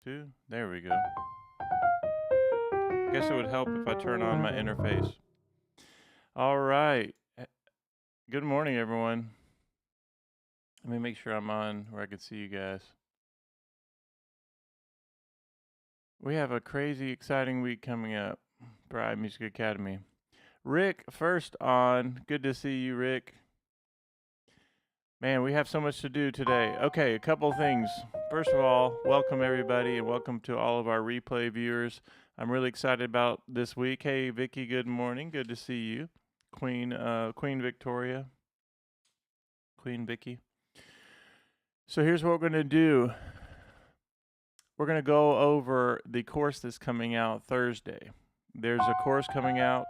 Two. There we go. Guess it would help if I turn on my interface. All right. Good morning, everyone. Let me make sure I'm on where I can see you guys. We have a crazy, exciting week coming up for iMusicAcademy. Rick, first on. Good to see you, Rick. Man, we have so much to do today. Okay, a couple things. First of all, welcome everybody and welcome to all of our replay viewers. I'm really excited about this week. Hey, Vicky, good morning. Good to see you. Queen Victoria. Queen Vicky. So here's what we're going to do. We're going to go over the course that's coming out Thursday. There's a course coming out,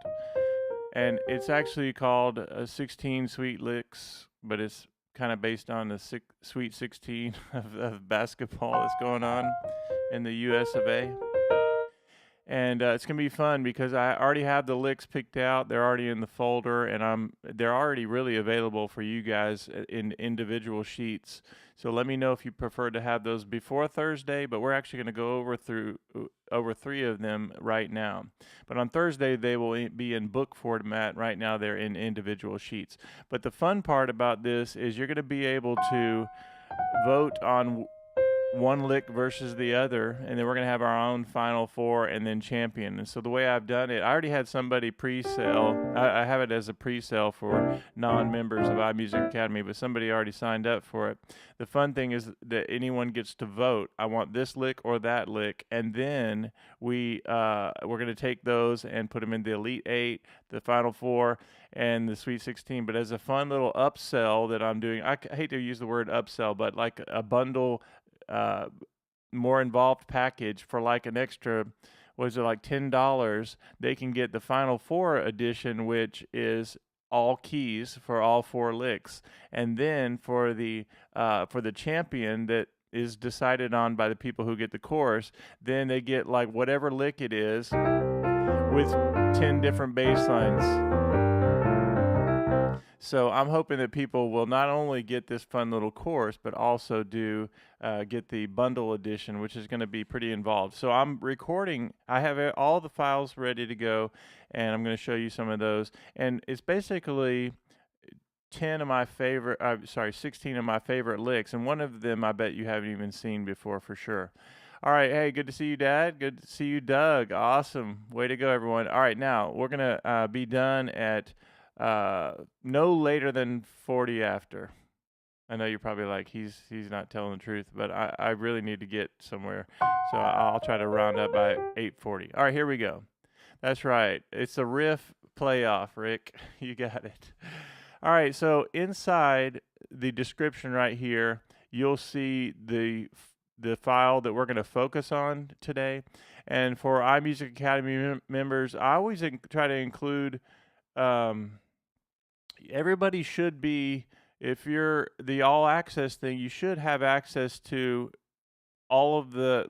and it's actually called 16 Sweet Licks, but it's kind of based on the Sweet 16 of basketball that's going on in the US of A. And it's going to be fun because I already have the licks picked out. They're already in the folder, and they're already really available for you guys in individual sheets. So let me know if you prefer to have those before Thursday, but we're actually going to go over 3 of them right now. But on Thursday, they will be in book format. Right now, they're in individual sheets. But the fun part about this is you're going to be able to vote on one lick versus the other, and then we're going to have our own final 4 and then champion. And so the way I've done it, I already had somebody pre-sale. I have it as a pre-sale for non-members of iMusicAcademy, but somebody already signed up for it. The fun thing is that anyone gets to vote. I want this lick or that lick, and then we're going to take those and put them in the Elite 8, the Final 4, and the Sweet 16. But as a fun little upsell that I'm doing, I hate to use the word upsell, but like a bundle, more involved package for like an extra, was it like $10? They can get the Final 4 edition, which is all keys for all 4 licks, and then for the champion that is decided on by the people who get the course, then they get like whatever lick it is with 10 different bass lines. So I'm hoping that people will not only get this fun little course, but also get the bundle edition, which is going to be pretty involved. So I'm recording. I have all the files ready to go, and I'm going to show you some of those. And it's basically 16 of my favorite licks, and one of them I bet you haven't even seen before for sure. All right, hey, good to see you, Dad. Good to see you, Doug. Awesome. Way to go, everyone. All right, now we're going to be done at no later than 40 after. I know you're probably like, he's not telling the truth, but I really need to get somewhere. So I'll try to round up by 8:40. All right, here we go. That's right. It's a riff playoff, Rick. You got it. All right, so inside the description right here, you'll see the file that we're going to focus on today. And for iMusicAcademy members, I always try to include everybody should be, if you're the all access thing, you should have access to all of the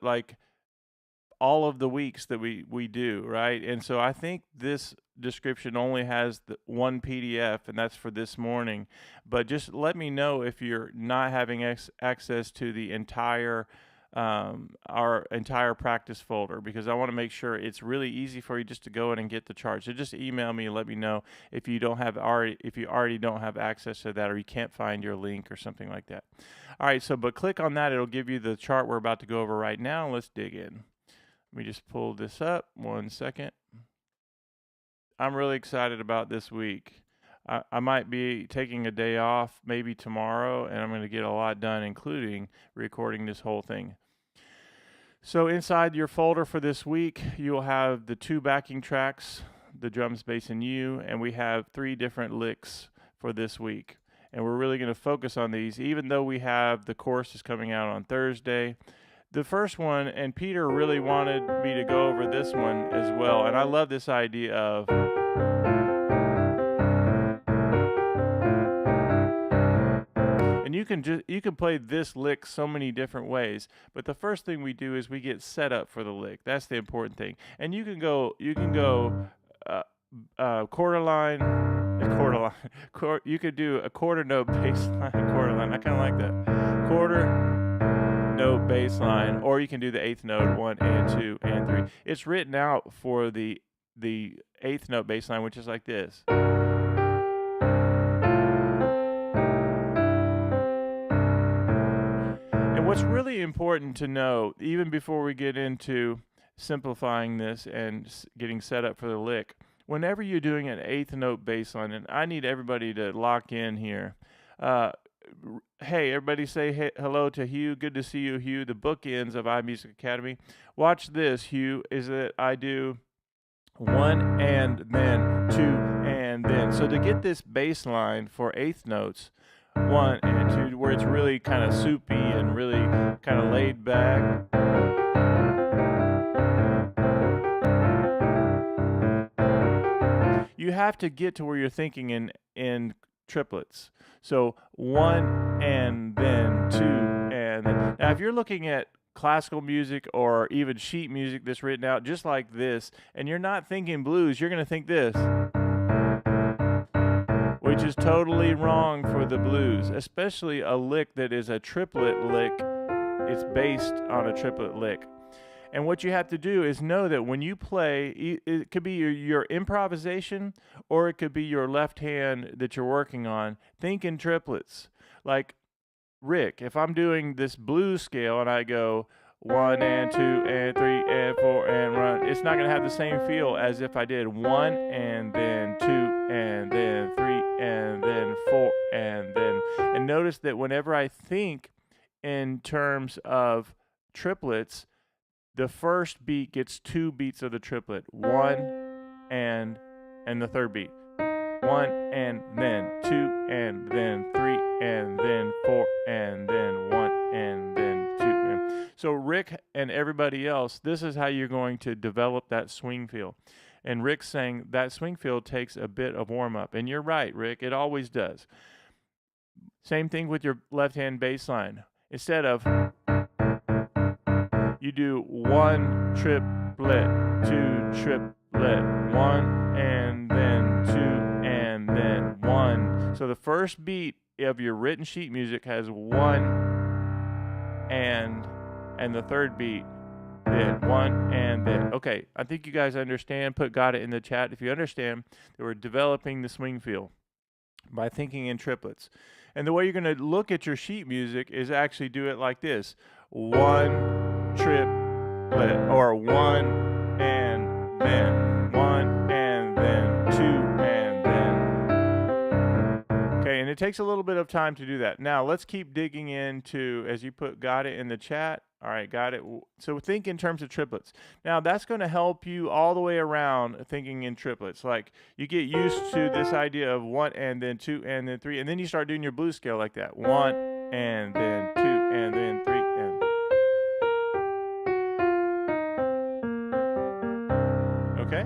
weeks that we do, right? And so I think this description only has the one PDF, and that's for this morning. But just let me know if you're not having access to the entire our entire practice folder, because I want to make sure it's really easy for you just to go in and get the chart. So just email me and let me know if you already don't have access to that, or you can't find your link or something like that. All right, but click on that. It'll give you the chart we're about to go over right now. Let's dig in. Let me just pull this up 1 second. I'm really excited about this week. I might be taking a day off maybe tomorrow, and I'm going to get a lot done, including recording this whole thing. So inside your folder for this week, you'll have the 2 backing tracks, the drums, bass, and you, and we have 3 different licks for this week. And we're really going to focus on these, even though we have the course is coming out on Thursday. The first one, and Peter really wanted me to go over this one as well, and I love this idea of you can play this lick so many different ways, but the first thing we do is we get set up for the lick. That's the important thing. And you can go quarter line. You could do a quarter note bass line, quarter line. I kind of like that. Quarter, note bass line, or you can do the eighth note, 1 and 2 and 3. It's written out for the eighth note bass line, which is like this. And what's really important to know, even before we get into simplifying this and getting set up for the lick, whenever you're doing an eighth note bass line, and I need everybody to lock in here. Hey, everybody say hello to Hugh. Good to see you, Hugh. The bookends of iMusicAcademy. Watch this, Hugh, is that I do 1 and then 2 and then. So to get this bass line for eighth notes, 1 and 2, where it's really kind of soupy and really kind of laid back. You have to get to where you're thinking in triplets. So 1 and then 2 and then. Now if you're looking at classical music or even sheet music that's written out just like this, and you're not thinking blues, you're going to think this, which is totally wrong for the blues, especially a lick that is a triplet lick. It's based on a triplet lick. And what you have to do is know that when you play, it could be your improvisation, or it could be your left hand that you're working on. Think in triplets. Like Rick, if I'm doing this blues scale and I go 1 and 2 and 3 and 4 and run, it's not going to have the same feel as if I did 1 and then 2 and then 3 and then 4 and then. And notice that whenever I think in terms of triplets, the first beat gets 2 beats of the triplet. 1 and the third beat. 1 and then 2 and then 3 and then 4 and then 1 and then 2. And so Rick and everybody else, this is how you're going to develop that swing feel. And Rick's saying that swing feel takes a bit of warm up. And you're right, Rick, it always does. Same thing with your left hand bass line. Instead of, you do 1 triplet, 2 triplet, 1 and then 2 and then 1. So the first beat of your written sheet music has 1 and the third beat then 1 and then. Okay, I think you guys understand. Got it in the chat if you understand that we're developing the swing feel by thinking in triplets. And the way you're going to look at your sheet music is actually do it like this: 1 triplet, or 1 and then 1 and then 2 and then. Okay, and it takes a little bit of time to do that. Now let's keep digging into, as you got it in the chat. All right, got it. So think in terms of triplets. Now that's going to help you all the way around thinking in triplets. Like you get used to this idea of 1 and then 2 and then 3, and then you start doing your blues scale like that: 1 and then 2 and then 3 and. Okay.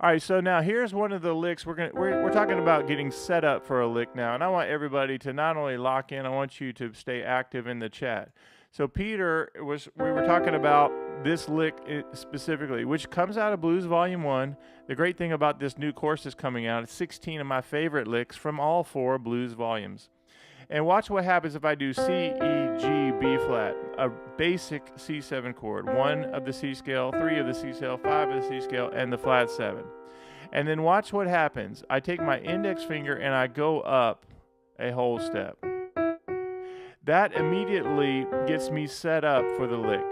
All right. So now here's one of the licks. We're talking about getting set up for a lick now, and I want everybody to not only lock in. I want you to stay active in the chat. So Peter we were talking about this lick specifically, which comes out of Blues Volume 1. The great thing about this new course that's coming out, it's 16 of my favorite licks from all 4 blues volumes. And watch what happens if I do C, E, G, B flat, a basic C7 chord, 1 of the C scale, 3 of the C scale, 5 of the C scale, and the flat 7. And then watch what happens. I take my index finger and I go up a whole step. That immediately gets me set up for the lick.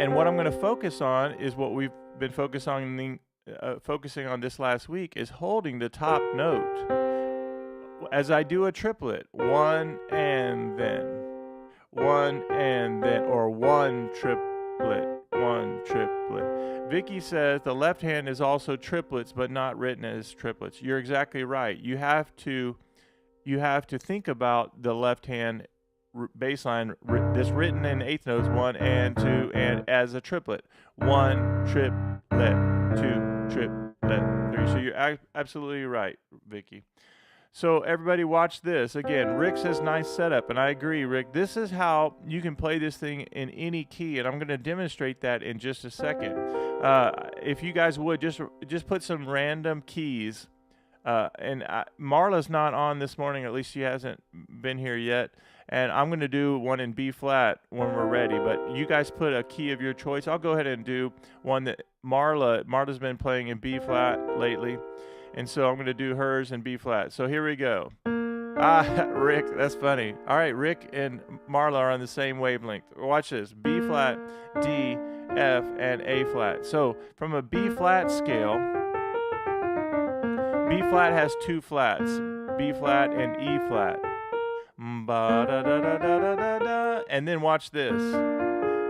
And what I'm going to focus on is what we've been focusing on this last week, is holding the top note as I do a triplet. 1 and then 1 and then, or 1 triplet, 1 triplet. Vicky says the left hand is also triplets, but not written as triplets. You're exactly right. You have to think about the left hand bass line that's written in eighth notes, 1 and 2 and as a triplet. 1 triplet, 2 triplet, 3. So you're absolutely right, Vicky. So everybody watch this. Again, Rick says nice setup, and I agree, Rick. This is how you can play this thing in any key, and I'm going to demonstrate that in just a second. If you guys would, just put some random keys Marla's not on this morning, or at least she hasn't been here yet. And I'm going to do one in B flat when we're ready. But you guys put a key of your choice. I'll go ahead and do one that Marla's been playing in B flat lately. And so I'm going to do hers in B flat. So here we go. Rick, that's funny. All right, Rick and Marla are on the same wavelength. Watch this. B flat, D, F, and A flat. So from a B flat scale, B flat has two flats, B flat and E flat. And then watch this.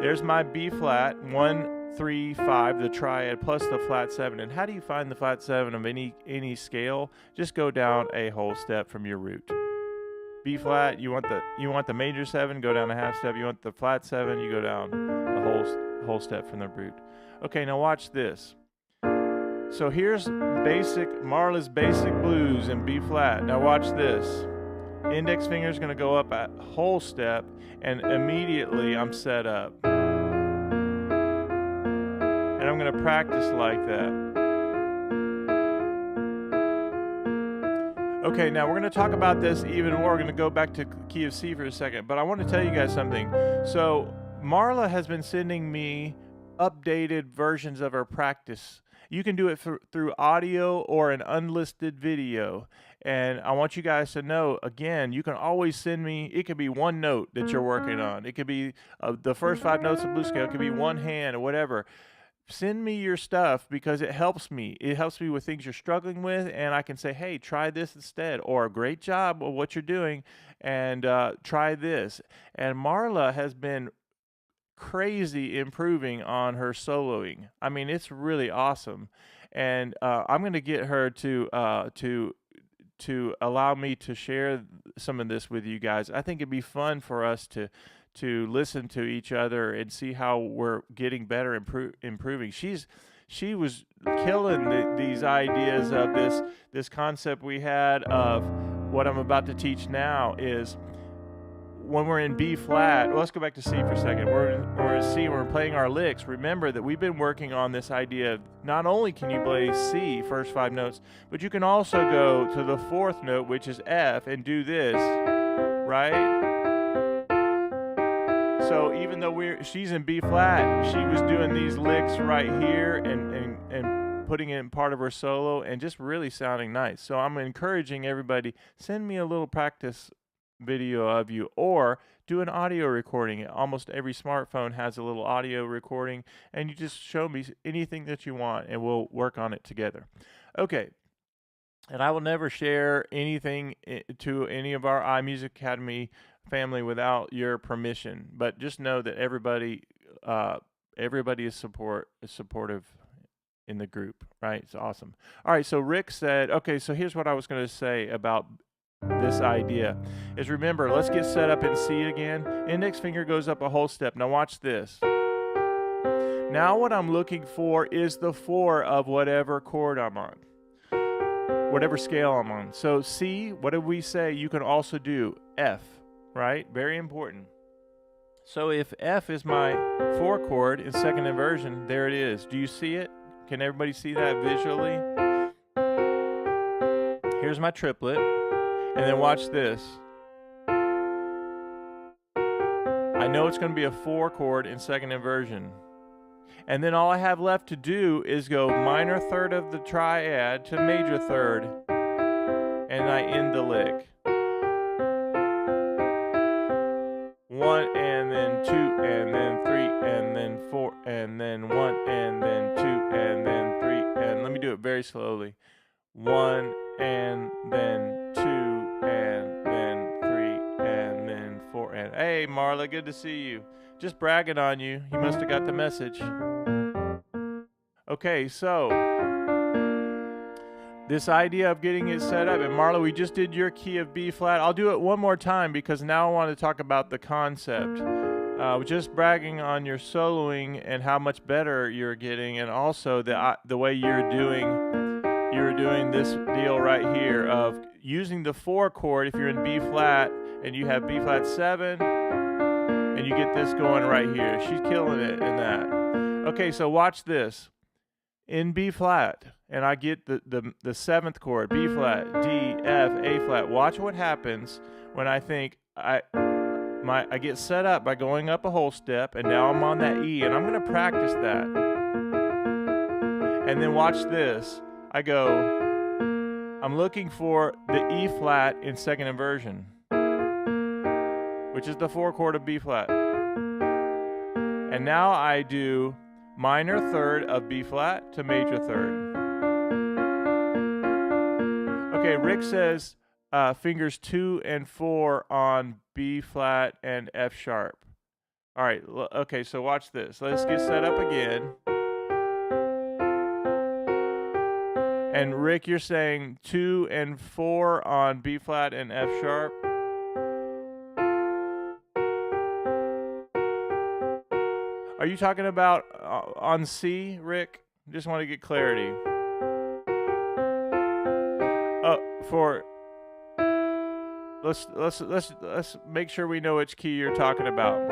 There's my B flat, 1, 3, 5, the triad, plus the flat 7. And how do you find the flat 7 of any scale? Just go down a whole step from your root. B flat, you want the major 7, go down a half step. You want the flat 7, you go down a whole step from the root. Okay, now watch this. So here's Marla's basic blues in B flat. Now watch this. Index finger is going to go up a whole step, and immediately I'm set up. And I'm going to practice like that. Okay, now we're going to talk about this even more. We're going to go back to key of C for a second, but I want to tell you guys something. So Marla has been sending me updated versions of her practice. You can do it through audio or an unlisted video. And I want you guys to know, again, you can always send me, it could be one note that you're working on. It could be the first 5 notes of blues scale. It could be one hand or whatever. Send me your stuff because it helps me. It helps me with things you're struggling with, and I can say, hey, try this instead, or great job of what you're doing, and try this. And Marla has been crazy improving on her soloing. I mean, it's really awesome. And I'm going to get her to allow me to share some of this with you guys. I think it'd be fun for us to listen to each other and see how we're getting better, improving. She was killing these ideas of this concept we had of what I'm about to teach now is when we're in B flat. Well, let's go back to C for a second. We're in C, we're playing our licks. Remember that we've been working on this idea of not only can you play C, first 5 notes, but you can also go to the 4th note, which is F, and do this, right? So even though she's in B flat, she was doing these licks right here and putting it in part of her solo and just really sounding nice. So I'm encouraging everybody, send me a little practice video of you, or do an audio recording. Almost every smartphone has a little audio recording, and you just show me anything that you want and we'll work on it together. Okay, and I will never share anything to any of our iMusicAcademy family without your permission, but just know that everybody is supportive in the group, right? It's awesome. All right, so Rick said, okay, so here's what I was going to say about this idea is, remember, let's get set up in C again. Index finger goes up a whole step. Now watch this. Now what I'm looking for is the 4 of whatever chord I'm on, whatever scale I'm on. So C, what did we say? You can also do F, right? Very important. So if F is my 4 chord in second inversion, there it is. Do you see it? Can everybody see that visually? Here's my triplet. And then watch this. I know it's going to be a 4 chord in second inversion. And then all I have left to do is go minor third of the triad to major third. And I end the lick. 1 and then 2 and then 3 and then 4 and then 1 and then 2 and then 3. And let me do it very slowly. 1 and then 2 and then 3 and then 4 and hey Marla, good to see you. Just bragging on you. You must have got the message. Okay, so this idea of getting it set up, and Marla, we just did your key of B flat. I'll do it one more time because now I want to talk about the concept. Just bragging on your soloing and how much better you're getting, and also the way you're doing this deal right here of using the 4 chord. If you're in B flat and you have B flat 7 and you get this going right here, she's killing it in that. Okay, so watch this. in B flat, and I get the seventh chord, B flat, D, F, A flat. Watch what happens when I think I get set up by going up a whole step, and now I'm on that E, and I'm going to practice that. And then watch this. I'm looking for the E flat in second inversion, which is the 4 chord of B flat. And now I do minor third of B flat to major third. Okay, Rick says fingers 2 and 4 on B flat and F sharp. All right, okay, so watch this. Let's get set up again. And Rick, you're saying 2 and 4 on B flat and F sharp. Are you talking about on C, Rick? Just want to get clarity. Let's make sure we know which key you're talking about.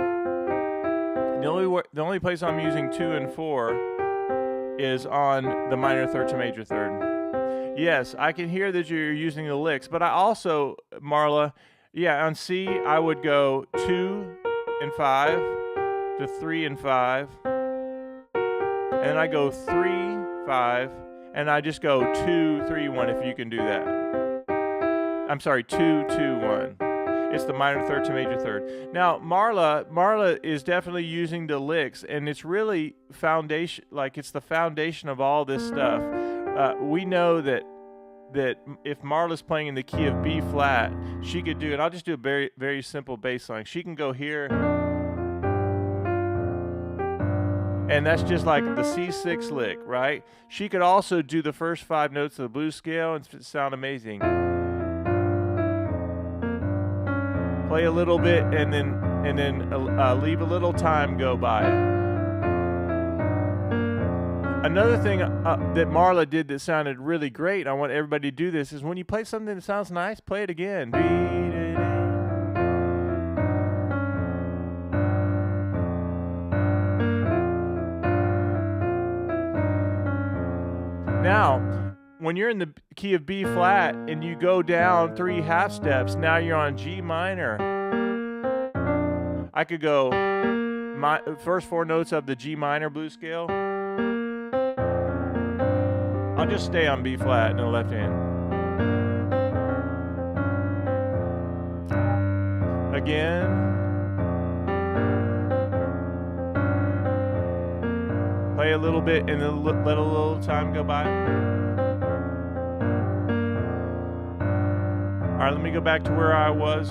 The only place I'm using 2 and 4 is on the minor third to major third. Yes, I can hear that you're using the licks, but I also, Marla, yeah, on C I would go 2 and 5 to 3 and 5, and then I go 3, 5, and I just go 2, 3, 1. If you can do that, I'm sorry, 2, 2, 1. It's the minor third to major third. Now, Marla is definitely using the licks, and it's really foundation, like it's the foundation of all this stuff. We know that if Marla's playing in the key of B flat, she could do it. I'll just do a very, very simple bass line. She can go here, and that's just like the C6 lick, right? She could also do the first 5 notes of the blues scale and sound amazing. Play a little bit and then leave a little time go by. Another thing that Marla did that sounded really great, I want everybody to do this, is when you play something that sounds nice, play it again. Now, when you're in the key of B flat and you go down 3 half steps, now you're on G minor. I could go my first 4 notes of the G minor blues scale. I'll just stay on B flat in the left hand. Again. Play a little bit and then let a little time go by. All right, let me go back to where I was.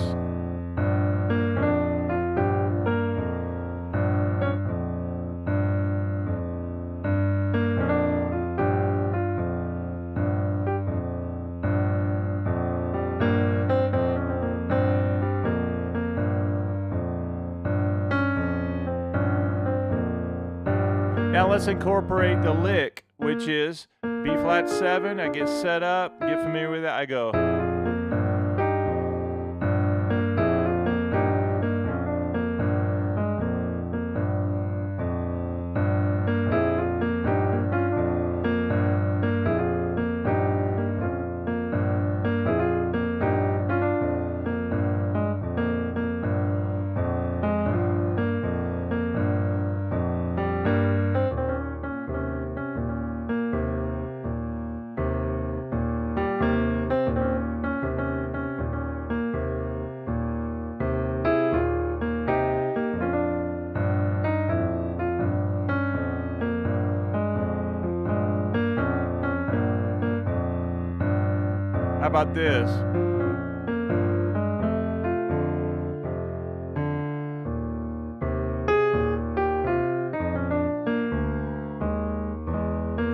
Now let's incorporate the lick, which is B flat 7. I get set up, get familiar with it, I go. How about this?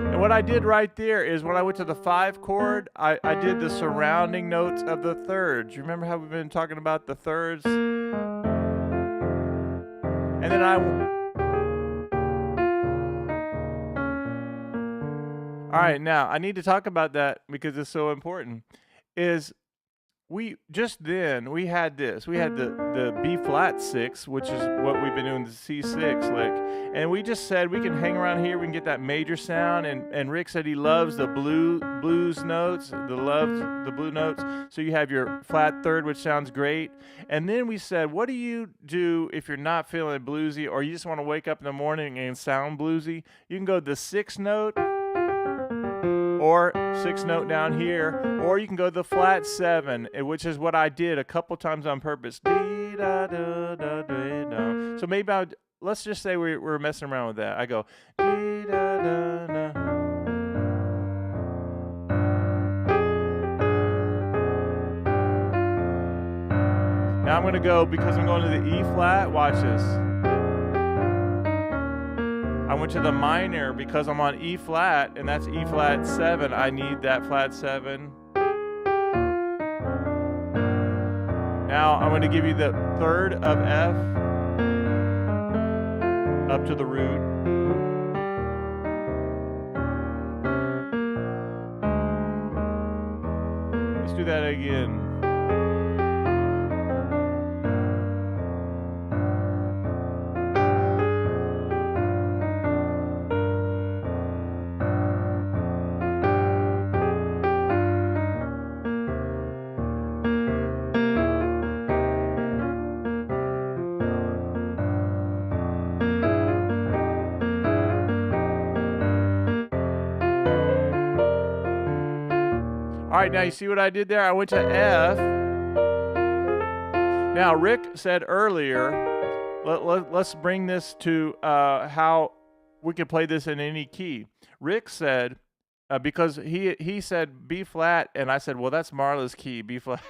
And what I did right there is when I went to the 5 chord, I did the surrounding notes of the thirds. You remember how we've been talking about the thirds? And then all right, now I need to talk about that because it's so important. Is we had this. We had the B flat 6, which is what we've been doing, the C6 lick. And we just said we can hang around here, we can get that major sound, and Rick said he loves the blues notes, loves the blue notes. So you have your flat third, which sounds great. And then we said, what do you do if you're not feeling bluesy or you just want to wake up in the morning and sound bluesy? You can go the 6th note, or 6th note down here, or you can go the flat 7, which is what I did a couple times on purpose. So maybe let's just say we're messing around with that. I go. Now I'm going to go, because I'm going to the E flat, watch this. I went to the minor because I'm on E flat, and that's E flat 7. I need that flat 7. Now I'm going to give you the 3rd of F up to the root. Let's do that again. All right, now you see what I did there? I went to F. Now, Rick said earlier, let's bring this to how we can play this in any key. Rick said, because he said B flat, and I said, well, that's Marla's key, B flat.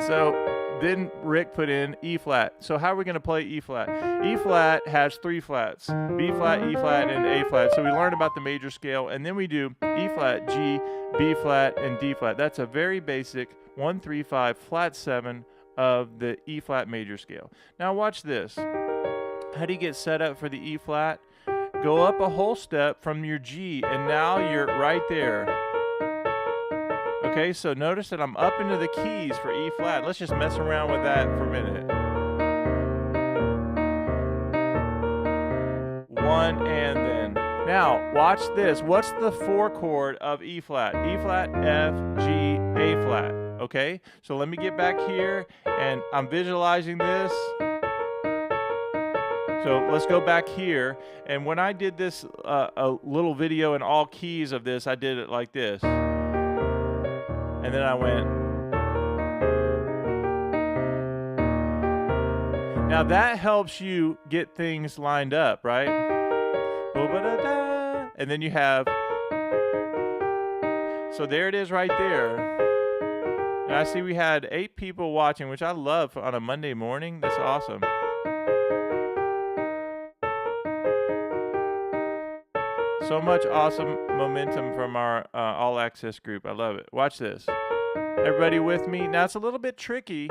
So then Rick put in E flat. So how are we going to play E flat? E flat has 3 flats, B flat, E flat, and A flat. So we learned about the major scale, and then we do E flat, G, B flat, and D flat. That's a very basic 1, 3, 5 flat 7 of the E flat major scale. Now watch this. How do you get set up for the E flat? Go up a whole step from your G, and now you're right there. Okay, so notice that I'm up into the keys for E flat. Let's just mess around with that for a minute. 1 and then. Now, watch this. What's the 4 chord of E flat? E flat, F, G, A flat. Okay, so let me get back here, and I'm visualizing this. So let's go back here, and when I did this, a little video in all keys of this, I did it like this. And then I went. Now that helps you get things lined up, right? And then you have. So there it is right there. And I see we had 8 people watching, which I love on a Monday morning. That's awesome. So much awesome momentum from our All Access group. I love it. Watch this. Everybody with me? Now, it's a little bit tricky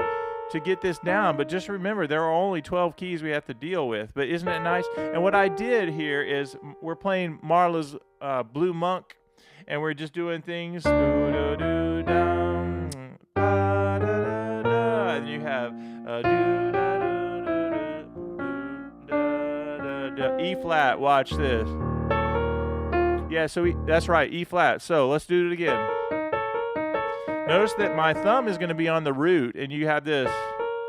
to get this down, but just remember, there are only 12 keys we have to deal with. But isn't it nice? And what I did here is we're playing Marla's Blue Monk, and we're just doing things. And you have E flat. Watch this. Yeah, so that's right, E flat. So let's do it again. Notice that my thumb is going to be on the root, and you have this,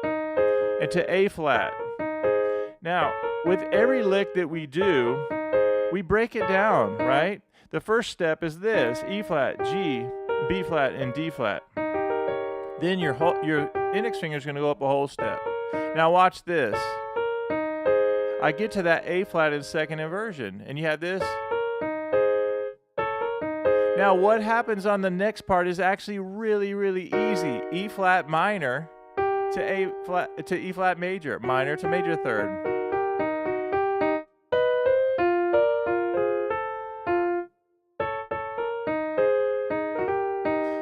and to A flat. Now, with every lick that we do, we break it down, right? The first step is this: E flat, G, B flat, and D flat. Then your index finger is going to go up a whole step. Now watch this. I get to that A flat in second inversion, and you have this. Now what happens on the next part is actually really, really easy. E flat minor to A flat to E flat major, minor to major third.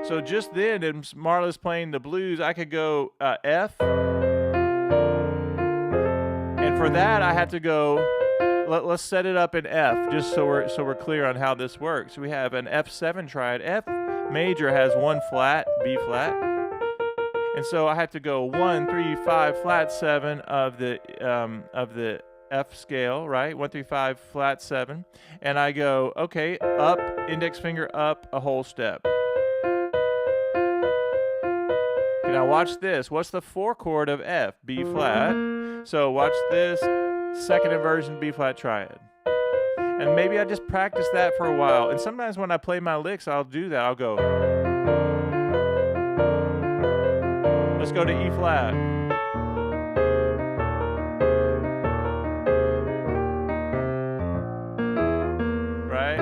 So just then, and Marla's playing the blues, I could go F, and for that I have to go. Let's set it up in F, just so we're clear on how this works. We have an F7 triad. F major has 1 flat, B flat, And so I have to go 1, 3, 5, flat 7 of the F scale, right? 1, 3, 5, flat 7. And I go, okay, up, index finger up a whole step. Okay, now watch this. What's the 4 chord of F? B flat. So watch this, second inversion B flat triad. And maybe I just practice that for a while. And sometimes when I play my licks, I'll do that. I'll go. Let's go to E flat. Right?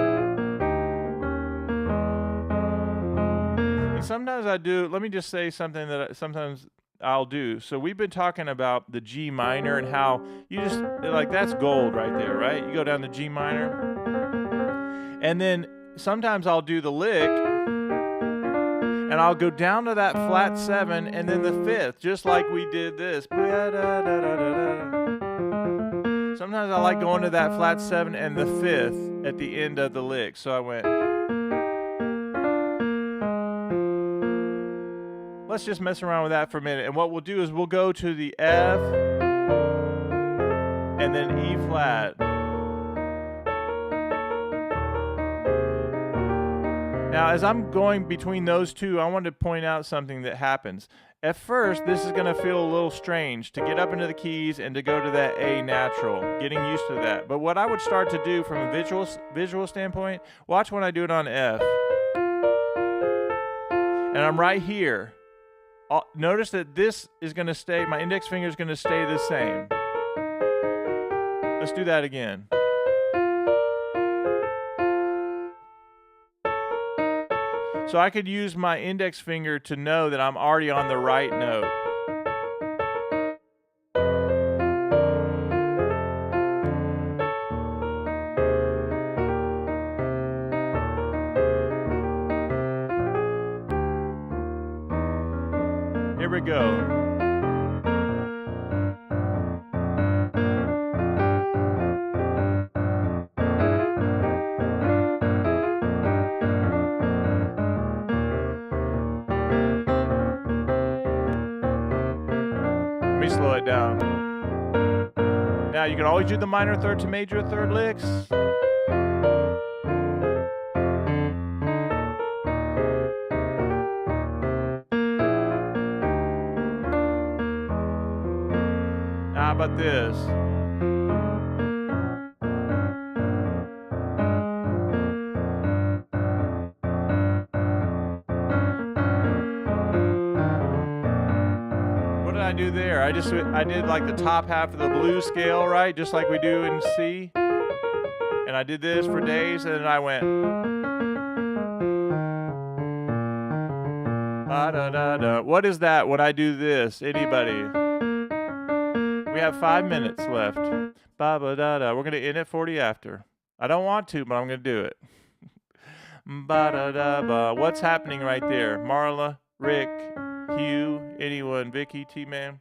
And sometimes I do, let me just say something that sometimes I'll do. So we've been talking about the G minor and how you just, like, that's gold right there, right? You go down to G minor. And then sometimes I'll do the lick and I'll go down to that flat 7 and then the 5th, just like we did this. Sometimes I like going to that flat 7 and the 5th at the end of the lick. So I went. Let's just mess around with that for a minute. And what we'll do is we'll go to the F and then E flat. Now, as I'm going between those two, I want to point out something that happens. At first, this is going to feel a little strange to get up into the keys and to go to that A natural, getting used to that. But what I would start to do from a visual standpoint, watch when I do it on F. And I'm right here. Notice that this is going to stay, my index finger is going to stay the same. Let's do that again. So I could use my index finger to know that I'm already on the right note. Here we go. Let me slow it down. Now you can always do the minor third to major third licks. How about this? What did I do there? I did like the top half of the blues scale, right? Just like we do in C. And I did this for days, and then I went. Ba-da-da-da. What is that when I do this? Anybody? We have 5 minutes left. Ba-ba-da-da. We're going to end at 40 after. I don't want to, but I'm going to do it. Ba-da-da-ba. What's happening right there? Marla, Rick, Hugh, anyone, Vicky, T-Man.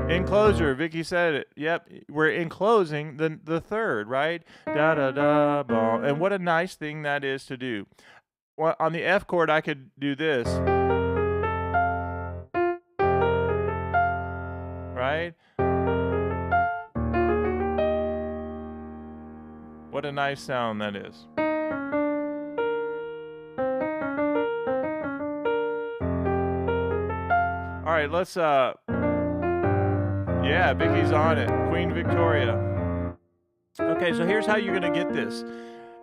Encloser, Vicky said it. Yep, we're enclosing the third, right? Da-da-da-ba. And what a nice thing that is to do. Well, on the F chord, I could do this. Right? What a nice sound that is. All right, let's, yeah, Vicky's on it. Queen Victoria. Okay, so here's how you're going to get this.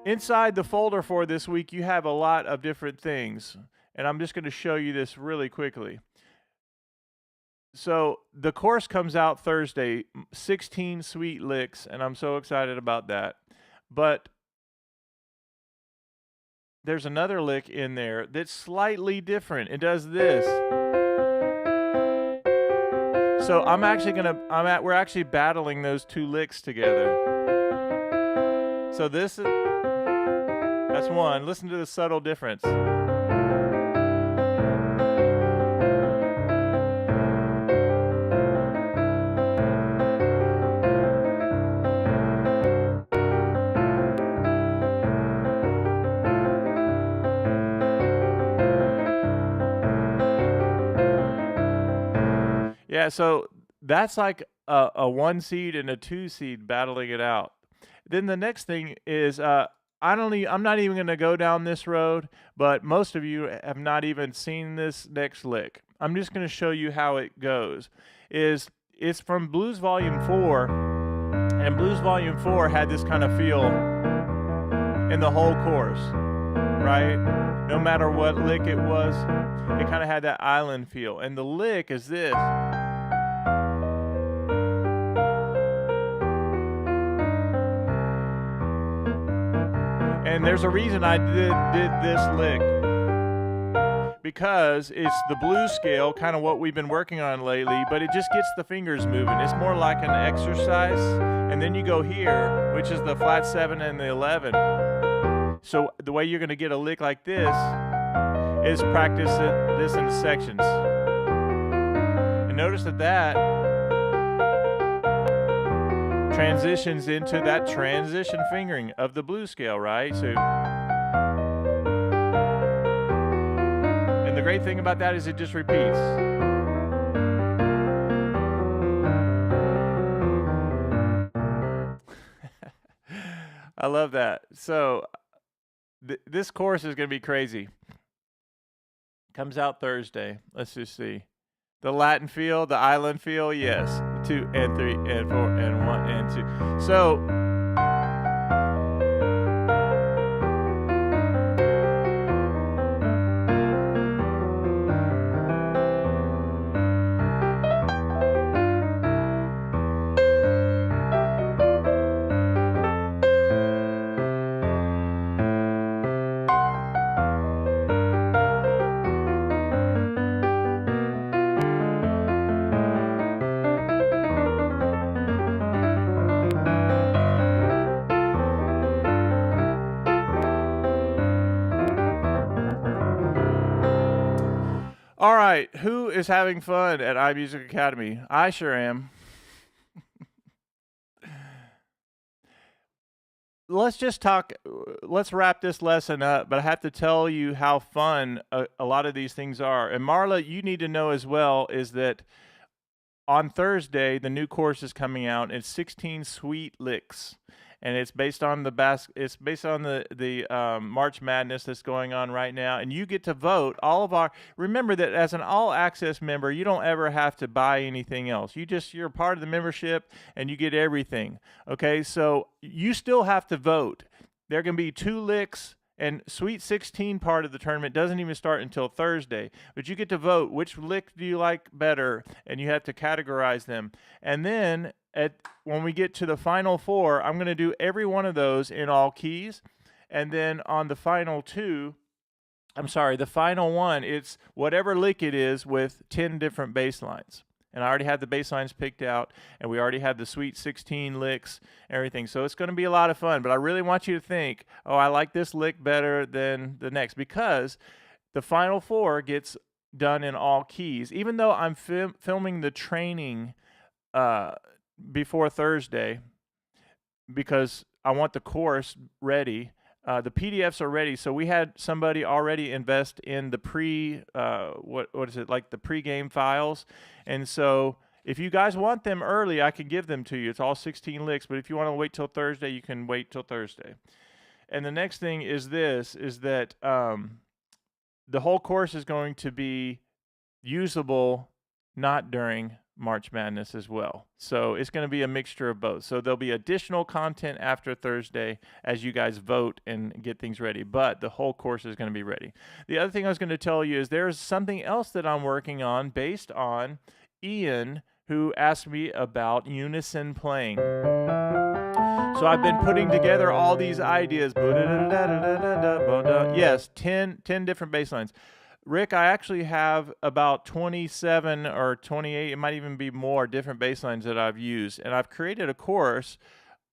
Inside the folder for this week, you have a lot of different things, and I'm just going to show you this really quickly. So the course comes out Thursday, 16 sweet licks, and I'm so excited about that. But there's another lick in there that's slightly different. It does this. So we're actually battling those two licks together. So that's one. Listen to the subtle difference. Yeah, so that's like a 1 seed and a 2 seed battling it out. Then the next thing is I'm not even going to go down this road, but most of you have not even seen this next lick. I'm just going to show you how it goes. It's from Blues Volume 4, and Blues Volume 4 had this kind of feel in the whole chorus, right? No matter what lick it was, it kind of had that island feel. And the lick is this. And there's a reason I did this lick, because it's the blues scale, kind of what we've been working on lately, but it just gets the fingers moving. It's more like an exercise. And then you go here, which is the flat 7 and the 11. So the way you're going to get a lick like this is practice this in sections. And notice that transitions into that transition fingering of the blues scale, right? So, and the great thing about that is it just repeats. I love that. So this course is going to be crazy. Comes out Thursday. Let's just see. The Latin feel, the island feel, yes. 2 and 3 and 4 and 1 and 2. So all right, who is having fun at iMusicAcademy? I sure am. Let's wrap this lesson up, but I have to tell you how fun a lot of these things are. And Marla, you need to know as well is that on Thursday, the new course is coming out. It's 16 sweet licks. And it's based on the March Madness that's going on right now, and you get to vote. Remember that as an all access member, you don't ever have to buy anything else. You're a part of the membership, and you get everything. Okay, so you still have to vote. There can be 2 licks, and Sweet 16 part of the tournament doesn't even start until Thursday. But you get to vote which lick do you like better, and you have to categorize them, and then when we get to the final 4, I'm going to do every one of those in all keys. And then on the final the final one, it's whatever lick it is with 10 different bass lines. And I already have the bass lines picked out, and we already have the Sweet 16 licks, everything. So it's going to be a lot of fun. But I really want you to think, oh, I like this lick better than the next, because the final 4 gets done in all keys. Even though I'm filming the training before Thursday, because I want the course ready. The PDFs are ready, so we had somebody already invest in the the pre-game files, and so if you guys want them early, I can give them to you. It's all 16 licks, but if you want to wait till Thursday, you can wait till Thursday. And the next thing is that the whole course is going to be usable not during March Madness as well. So it's going to be a mixture of both. So there'll be additional content after Thursday as you guys vote and get things ready, but the whole course is going to be ready. The other thing I was going to tell you is there's something else that I'm working on based on Ian, who asked me about unison playing. So I've been putting together all these ideas. Yes, 10 different bass lines. Rick, I actually have about 27 or 28, it might even be more, different bass lines that I've used. And I've created a course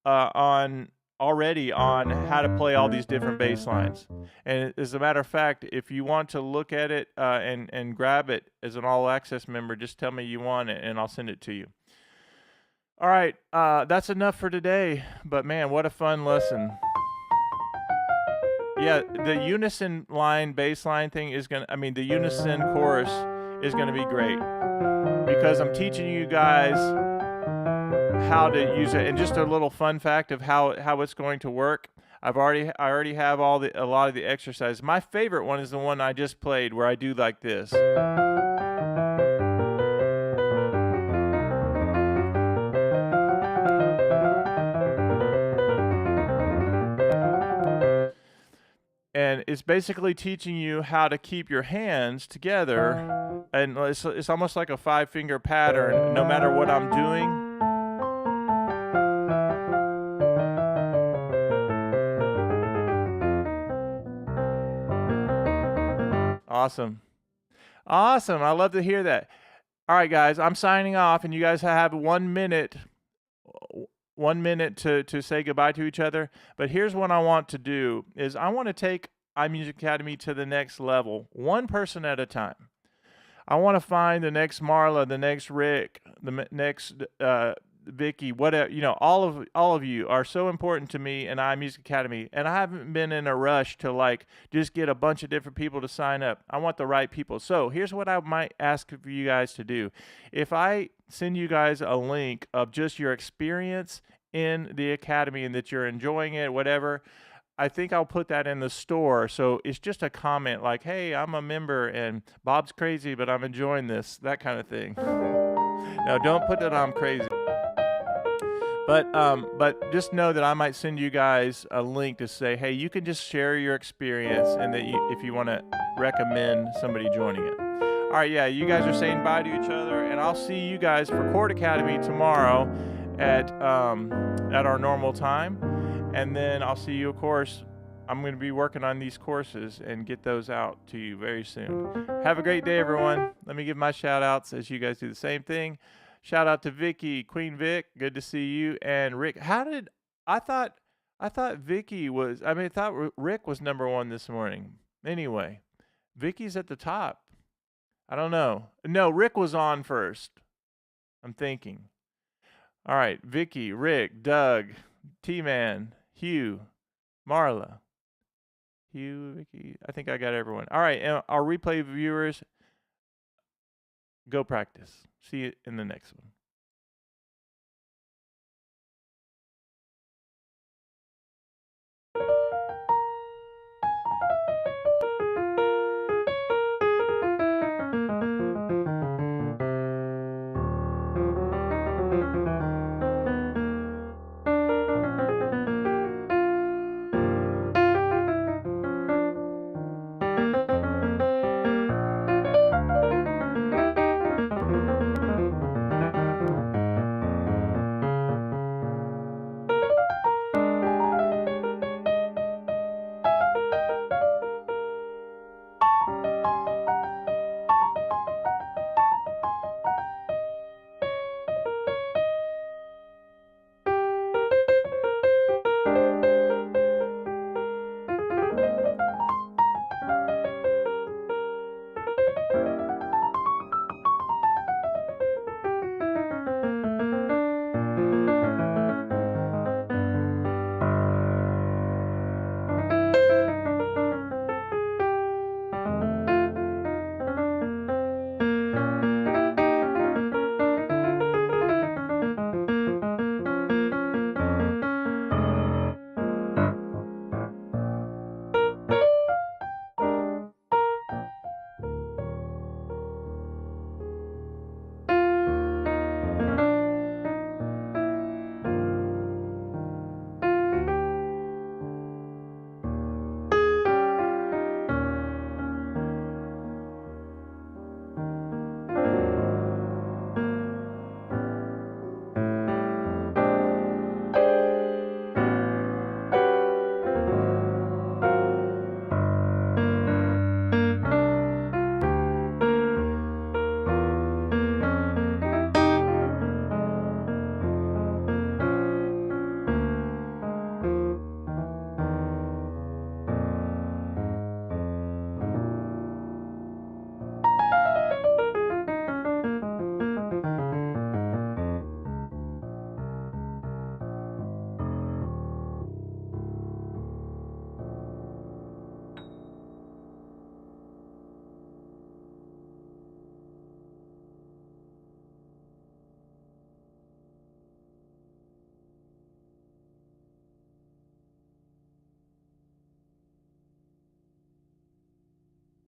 already on how to play all these different bass lines. And as a matter of fact, if you want to look at it and grab it as an all-access member, just tell me you want it, and I'll send it to you. All right, that's enough for today. But, man, what a fun lesson. Yeah, the unison line bass line thing is the unison chorus is going to be great. because I'm teaching you guys how to use it. And just a little fun fact of how it's going to work. I already have a lot of the exercises. My favorite one is the one I just played, where I do like this. And it's basically teaching you how to keep your hands together, and it's almost like a 5-finger pattern no matter what I'm doing. Awesome. Awesome. I love to hear that. All right, guys, I'm signing off, and you guys have 1 minute. 1 minute to say goodbye to each other. But here's what I want to do is I want to take iMusicAcademy to the next level, one person at a time. I want to find the next Marla, the next Rick, the next Vicky, whatever. You know, all of you are so important to me in iMusicAcademy, and I haven't been in a rush to like just get a bunch of different people to sign up. I want the right people. So here's what I might ask for you guys to do. If I send you guys a link of just your experience in the academy and that you're enjoying it, whatever, I think I'll put that in the store. So it's just a comment like, hey, I'm a member and Bob's crazy, but I'm enjoying this, that kind of thing. Now, don't put that I'm crazy. But just know that I might send you guys a link to say, hey, you can just share your experience, and that if you want to recommend somebody joining it. All right, yeah, you guys are saying bye to each other, and I'll see you guys for Chord Academy tomorrow at our normal time, and then I'll see you, of course. I'm going to be working on these courses and get those out to you very soon. Have a great day, everyone. Let me give my shout outs as you guys do the same thing. Shout out to Vicky, Queen Vic, good to see you, and Rick. I thought Vicky was, I thought Rick was #1 this morning. Anyway, Vicky's at the top. I don't know. No, Rick was on first, I'm thinking. All right, Vicky, Rick, Doug, T-Man, Hugh, Marla. Hugh, Vicky, I think I got everyone. All right, and our replay viewers, go practice. See you in the next one.